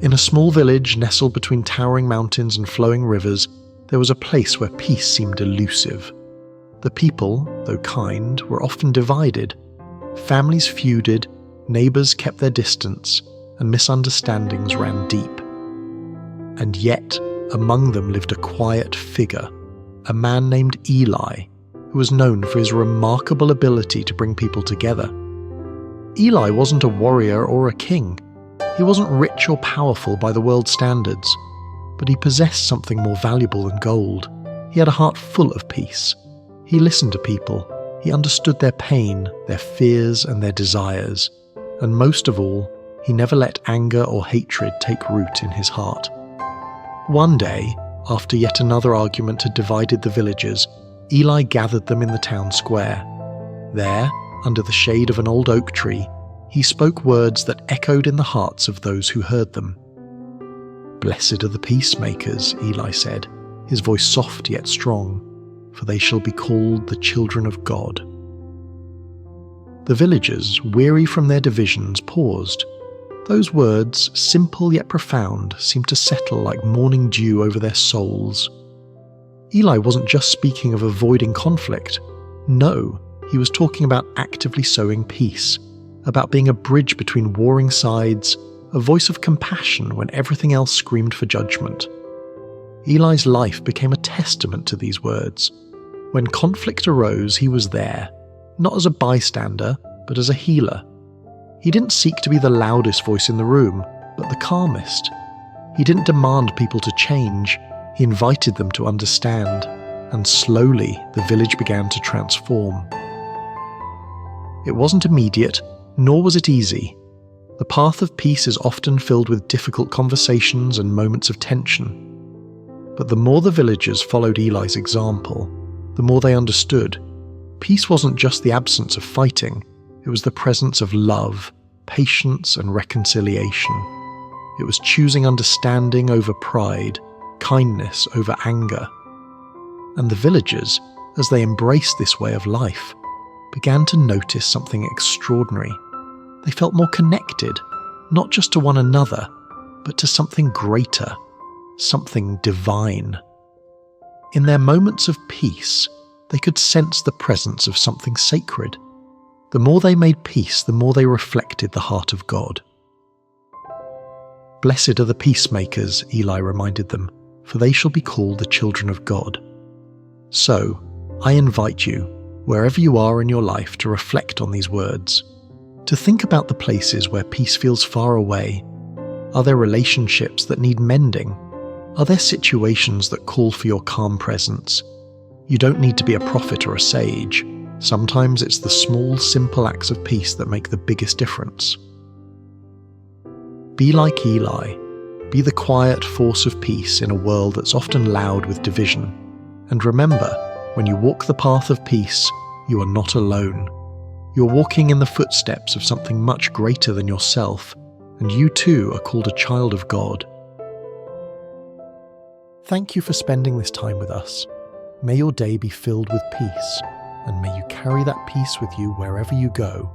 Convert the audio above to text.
In a small village nestled between towering mountains and flowing rivers, there was a place where peace seemed elusive. The people, though kind, were often divided. Families feuded, neighbours kept their distance, and misunderstandings ran deep. And yet, among them lived a quiet figure, a man named Eli, who was known for his remarkable ability to bring people together. Eli wasn't a warrior or a king. He wasn't rich or powerful by the world's standards, but he possessed something more valuable than gold. He had a heart full of peace. He listened to people. He understood their pain, their fears, and their desires. And most of all, he never let anger or hatred take root in his heart. One day, after yet another argument had divided the villagers, Eli gathered them in the town square. There, under the shade of an old oak tree, he spoke words that echoed in the hearts of those who heard them. "Blessed are the peacemakers," Eli said, his voice soft yet strong, "for they shall be called the children of God." The villagers, weary from their divisions, paused. Those words, simple yet profound, seemed to settle like morning dew over their souls. Eli wasn't just speaking of avoiding conflict. No, he was talking about actively sowing peace, about being a bridge between warring sides, a voice of compassion when everything else screamed for judgment. Eli's life became a testament to these words. When conflict arose, he was there, not as a bystander, but as a healer. He didn't seek to be the loudest voice in the room, but the calmest. He didn't demand people to change, he invited them to understand, and slowly the village began to transform. It wasn't immediate, nor was it easy. The path of peace is often filled with difficult conversations and moments of tension. But the more the villagers followed Eli's example, the more they understood. Peace wasn't just the absence of fighting, it was the presence of love, patience, and reconciliation. It was choosing understanding over pride, kindness over anger. And the villagers, as they embraced this way of life, began to notice something extraordinary. They felt more connected, not just to one another, but to something greater, something divine. In their moments of peace, they could sense the presence of something sacred. The more they made peace, the more they reflected the heart of God. "Blessed are the peacemakers," Eli reminded them, "for they shall be called the children of God." So, I invite you, wherever you are in your life, to reflect on these words, to think about the places where peace feels far away. Are there relationships that need mending? Are there situations that call for your calm presence? You don't need to be a prophet or a sage. Sometimes it's the small, simple acts of peace that make the biggest difference. Be like Eli. Be the quiet force of peace in a world that's often loud with division. And remember, when you walk the path of peace, you are not alone. You're walking in the footsteps of something much greater than yourself, and you too are called a child of God. Thank you for spending this time with us. May your day be filled with peace, and may you carry that peace with you wherever you go.